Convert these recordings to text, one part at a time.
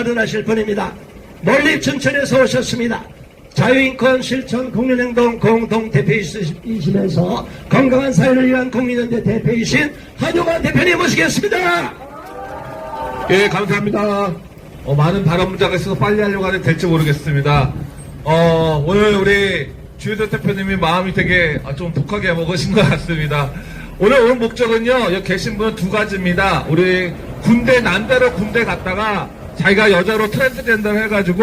발언하실 분입니다. 멀리 춘천에서 오셨습니다. 자유인권 실천 국민행동 공동대표이시면서 건강한 사회를 위한 국민연대 대표이신 한용환 대표님 모시겠습니다. 예, 감사합니다. 많은 발언 문자가 있어서 빨리 하려고 하는데 될지 모르겠습니다. 오늘 우리 주유대 대표님이 마음이 되게 좀 독하게 먹으신 것 같습니다. 오늘 온 목적은요, 여기 계신 분은 두 가지입니다. 우리 군대, 남자로 군대 갔다가 자기가 여자로 트랜스젠더를 해가지고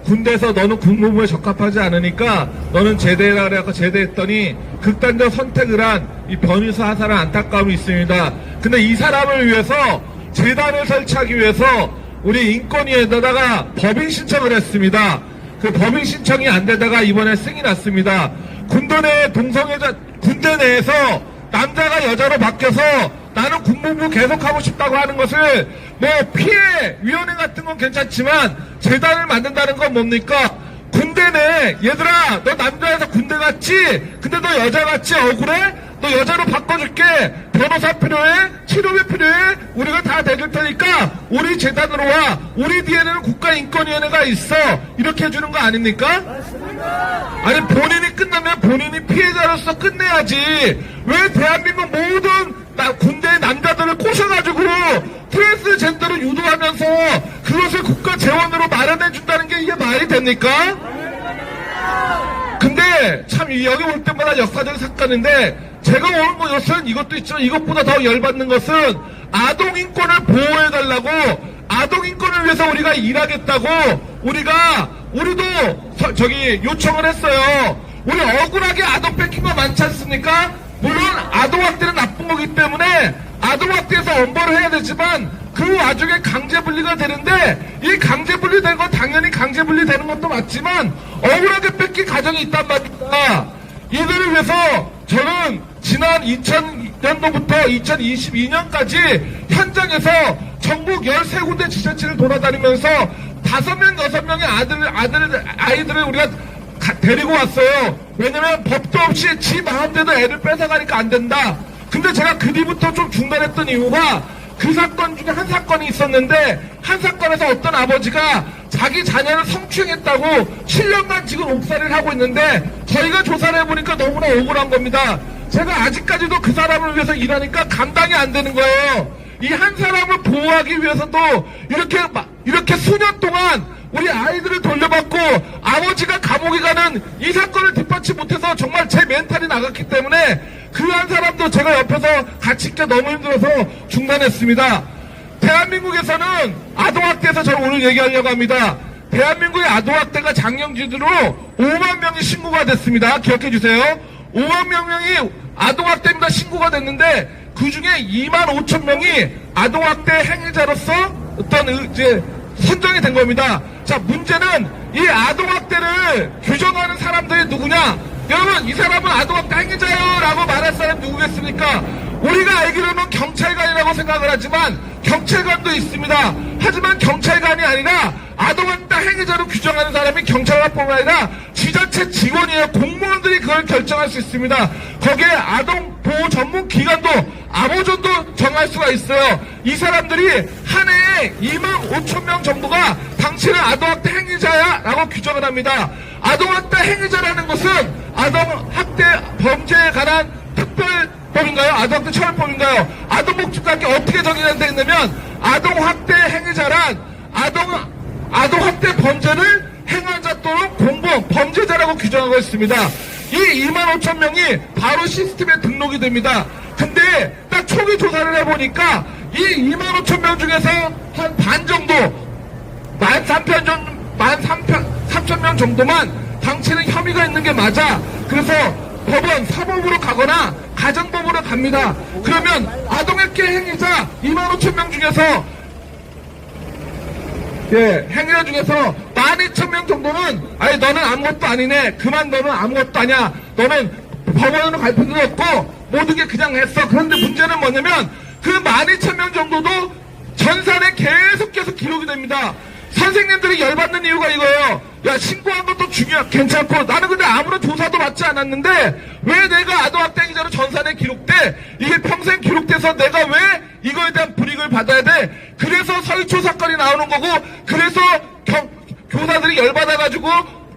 군대에서 너는 국무부에 적합하지 않으니까 너는 제대해라 그래갖고 제대했더니 극단적 선택을 한 이 변희수 하사는 안타까움이 있습니다. 근데 이 사람을 위해서 재단을 설치하기 위해서 우리 인권위에다가 법인 신청을 했습니다. 그 법인 신청이 안 되다가 이번에 승인이 났습니다. 군대 내에서 남자가 여자로 바뀌어서 나는 국무부 계속하고 싶다고 하는 것을 뭐 피해위원회 같은 건 괜찮지만 재단을 만든다는 건 뭡니까? 군대 내 얘들아 너 남자에서 군대 갔지? 근데 너 여자 같지? 억울해? 너 여자로 바꿔줄게. 변호사 필요해? 치료비 필요해? 우리가 다 대줄 테니까 우리 재단으로 와. 우리 뒤에는 국가인권위원회가 있어. 이렇게 해주는 거 아닙니까? 맞습니다. 아니 본인이 끝나면 본인이 피해자로서 끝내야지. 왜 대한민국 모든 군대의 남자들을 꼬셔가지고 트랜스젠더를 유도하면서 그것을 국가 재원으로 마련해준다는 게 이게 말이 됩니까? 근데 참 여기 올 때마다 역사적인 사건인데 제가 오는 것은 이것도 있지만 이것보다 더 열받는 것은 아동인권을 보호해달라고 아동인권을 위해서 우리가 일하겠다고 우리도 요청을 했어요. 우리 억울하게 아동 뺏긴 거 많지 않습니까? 물론 아동학대는 나쁜 거기 때문에 아동학대에서 엄벌을 해야 되지만 그 와중에 강제분리가 되는데 이 강제분리된 건 당연히 강제분리되는 것도 맞지만 억울하게 뺏긴 가정이 있단 말입니다. 이들을 위해서 저는 지난 2000년도부터 2022년까지 현장에서 전국 13군데 지자체를 돌아다니면서 5명, 6명의 아이들을 우리가 데리고 왔어요. 왜냐면 법도 없이 지 마음대로 애를 뺏어가니까 안 된다. 근데 제가 그 뒤부터 좀 중단했던 이유가 그 사건 중에 한 사건이 있었는데 한 사건에서 어떤 아버지가 자기 자녀를 성추행했다고 7년간 지금 옥살이를 하고 있는데 저희가 조사를 해보니까 너무나 억울한 겁니다. 제가 아직까지도 그 사람을 위해서 일하니까 감당이 안 되는 거예요. 이 한 사람을 보호하기 위해서도 이렇게 수년 동안 우리 아이들을 돌려받고 아버지가 감옥에 가는 이 사건을 뒷받치 못해서 정말 제 멘탈이 나갔기 때문에 그 한 사람도 제가 옆에서 같이 있기 너무 힘들어서 중단했습니다. 대한민국에서는 아동학대에서 저는 오늘 얘기하려고 합니다. 대한민국의 아동학대가 작년 기준으로 5만 명이 신고가 됐습니다. 기억해 주세요. 5만 명이 아동학대입니다. 신고가 됐는데 그 중에 2만 5천 명이 아동학대 행위자로서 선정이 된 겁니다. 자, 문제는 이 아동학대를 규정하는 사람들이 누구냐? 여러분, 이 사람은 아동학대 행위자요 라고 말할 사람이 누구겠습니까? 우리가 알기로는 경찰관이라고 생각을 하지만 경찰관도 있습니다. 하지만 경찰관이 아니라 아동학대 행위자로 규정하는 사람이 경찰관뿐만 아니라 지자체 직원이에요. 공무원들이 그걸 결정할 수 있습니다. 거기에 아동보호 전문기관도 아보존도 정할 수가 있어요. 이 사람들이 한 해에 2만 5천 명 정도가 당신은 아동학대 행위자야 라고 규정을 합니다. 아동학대 행위자라는 것은 아동학대 범죄에 관한 특별법인가요? 아동학대 처벌법인가요? 아동복지법에 어떻게 정의가 되냐면 아동학대 행위자란 아동학대 범죄를 행한 자 또는 공범, 범죄자라고 규정하고 있습니다. 이 2만 5천 명이 바로 시스템에 등록이 됩니다. 근데 딱 초기 조사를 해보니까 이 2만 5천 명 중에서 한 반 정도, 3천 명 정도만 당신은 혐의가 있는 게 맞아. 그래서 법원, 사법으로 가거나 가정법으로 갑니다. 그러면 아동학대 행위자 2만 5천 명 중에서 행위자 중에서 12,000명 정도는 아니 너는 아무것도 아니네. 그만 너는 아무것도 아니야. 너는 법원으로 갈 필요도 없고 모든 게 그냥 했어. 그런데 문제는 뭐냐면 그 12,000명 정도도 전산에 계속 기록이 됩니다. 선생님들이 열받는 이유가 이거예요. 야, 신고한 것도 괜찮고 나는 근데 아무런 조사도 받지 않았는데 왜 내가 아동학대 행위자로 전산에 기록돼? 이게 평생 기록돼서 내가 왜 이거에 대한 불이익을 받아야 돼? 그래서 서희초 사건이 나오는 거고, 그래서 교사들이 열받아가지고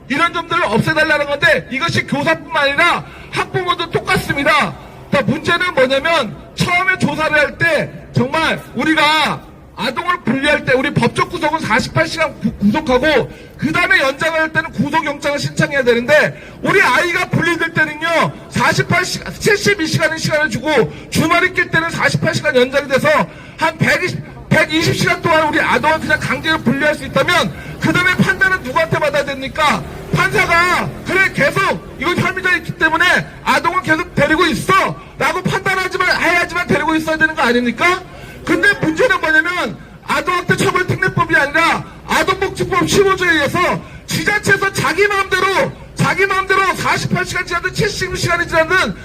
이런 점들을 없애달라는 건데, 이것이 교사뿐만 아니라 학부모도 똑같습니다. 자, 문제는 뭐냐면 처음에 조사를 할 때 정말 우리가 아동을 분리할 때 우리 법적 구속은 48시간 구속하고 그 다음에 연장을 할 때는 구속영장을 신청해야 되는데, 우리 아이가 분리될 때는요 48시간, 72시간의 시간을 주고 주말이 낄 때는 48시간 연장이 돼서 한 120시간 동안 우리 아동을 그냥 강제로 분리할 수 있다면, 그 다음에 판단은 누구한테 받아야 됩니까? 판사가 그래 계속 이건 혐의자 있기 때문에 아동을 계속 데리고 있어 라고 해야지만 데리고 있어야 되는 거 아닙니까? 근데 문제는 뭐냐면 아동학대 처벌특례법이 아니라 아동복지법 15조에 의해서 지자체에서 자기 마음대로 48시간 지나든 70시간이 지나든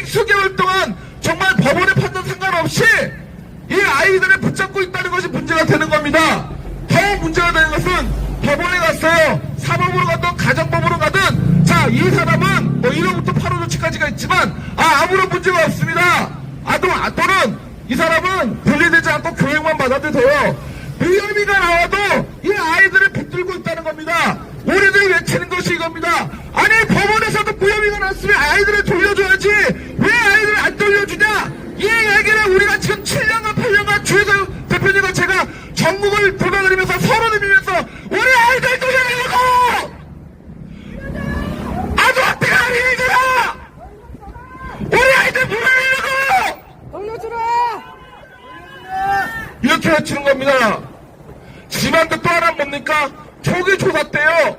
수개월 동안 정말 법원의 판단 상관없이 이 아이들을 붙잡고 있다는 것이 문제가 되는 겁니다. 더 문제가 되는 것은 법원에 갔어요. 사법으로 가든 가정법으로 가든, 자, 이 사람은 뭐 1호부터 8호 조치까지가 있지만 아무런 문제가 없습니다. 또는 이 사람은 분리되지 않고 교육만 받아도 돼요. 무혐의가 나와도 이 아이들을 붙들고 있다는 겁니다. 우리들이 외치는 것이 이겁니다. 아니, 법원에서도 무혐의가 났으면 아이들을 돌려줘야지 왜 아이들을 안 돌려주냐, 이 얘기를 우리가 지금 7년간 8년간 주혜서 대표님과 제가 전국을 돌아다니면서 서론을 밀면서 우리 아이들 돌려내려고, 아동학대가 아니잖아, 우리 아이들 돌려내려고 돌려주라! 이렇게 외치는 겁니다. 집안도 또 하나 뭡니까? 초기 조사 때요,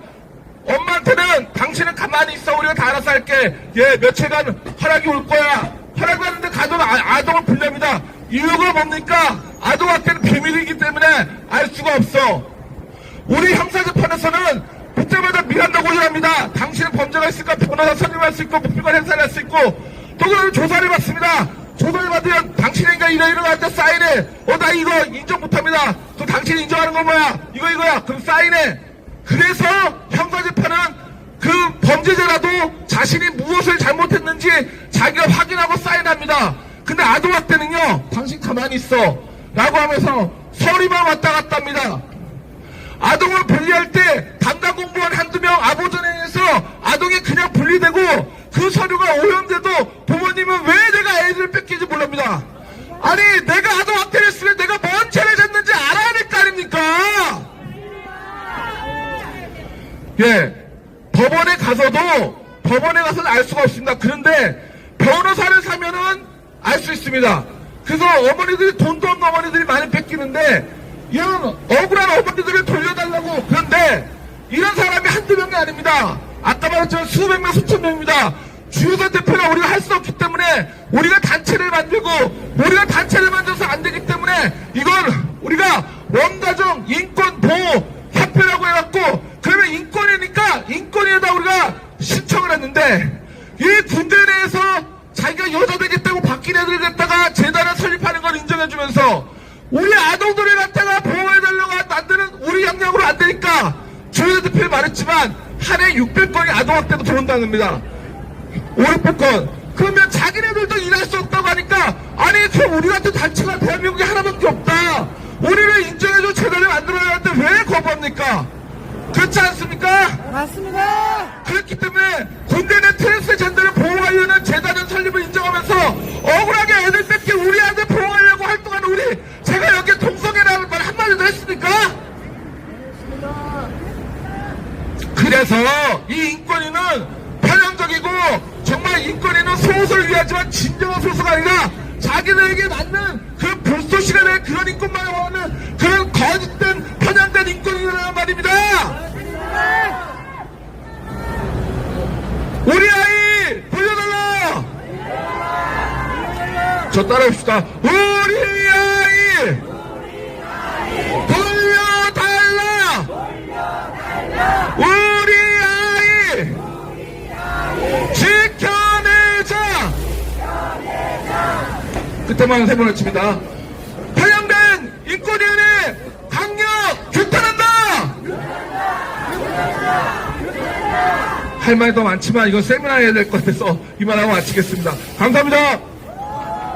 엄마한테는 당신은 가만히 있어, 우리가 다 알아서 할게, 며칠간 허락이 올 거야, 허락이 왔는데 가도 아동을 분리합니다. 이유가 뭡니까? 아동학대는 비밀이기 때문에 알 수가 없어. 우리 형사재판에서는 그때마다 미란다 고지합니다. 당신은 범죄가 있을까, 변호사 선임할 수 있고 묵비관 행사를 할 수 있고, 또 그러면 조사를 받습니다. 조사를 받으면 당신이니까 이러이러가 한테 사인해. 나 이거 인정 못합니다. 또 당신이 인정하는 건 뭐야? 이거야. 그럼 사인해. 그래서 형사재판은 그 범죄자라도 자신이 무엇을 잘못했는지 자기가 확인하고 사인합니다. 근데 아동학대는요, 당신 가만히 있어 라고 하면서 서류만 왔다 갔다 합니다. 아동을 분리할 때 담당 공무원 한두 명 아보전에서 아동이 그냥 분리되고 그 서류가 오염돼도 부모님은 왜 내가 애들을 뺏기지 모릅니다. 아니, 내가 아동학대를 했으면 내가 뭔 죄를 졌는지 알아야 될 거 아닙니까? 법원에 가서는 알 수가 없습니다. 그런데 변호사를 사면은 알 수 있습니다. 그래서 어머니들이, 돈도 없는 어머니들이 많이 뺏기는데 이런 억울한 어머니들을 돌려달라고. 그런데 이런 사람이 한두 명이 아닙니다. 아까 말했지만 수백 명, 수천 명입니다. 주요사 대표가 우리가 할 수 없기 때문에 우리가 단체를 만들어서 안 되기 때문에 이걸 우리가 원가정 인권보호 협회라고 해갖고, 그러면 인권위에다 우리가 신청을 했는데, 이 군대 내에서 자기가 여자 되겠다고 바뀐 애들 갖다가 재단을 설립하는 걸 인정해주면서 우리 아동들을 갖다가 보호해달라고 만드는 우리 역량으로 안 되니까, 주요사 대표에 말했지만 한 해 600건이 아동학대도 들어온다는 겁니다. 500건. 그러면 자기네들도 일할 수 없다고 하니까, 아니, 그럼 우리 같은 단체가 대한민국에 하나밖에 없다, 우리를 인정해줘 재단을 만들어야 하는데 왜 거부합니까? 그렇지 않습니까? 맞습니다! 그렇기 때문에 군대 내 트랜스젠더를 보호하려는 재단은 설립을 인정하면서 억울하게 애들 뺏기 우리 아들 보호하려고 활동하는 우리, 제가 여기에 동성애라는 말 한마디도 했습니까? 그래서 이 인권위는 편향적이고, 정말 인권위는 소수를 위하지만 진정한 소수가 아니라 자기들에게 맞는 그런 불쏘시가 된 그런 인권만 원하는 그런 거짓된 편향된 인권위라는 말입니다. 우리 아이 돌려달라. 저 따라합시다. 우리 아이 돌려달라. 우리 아이 지켜내자. 그때만 세 번 외칩니다. 편향된 인권위원회 강력 규탄한다. 할 말이 더 많지만 이건 세미나 해야 될 것 같아서 이만하고 마치겠습니다. 감사합니다.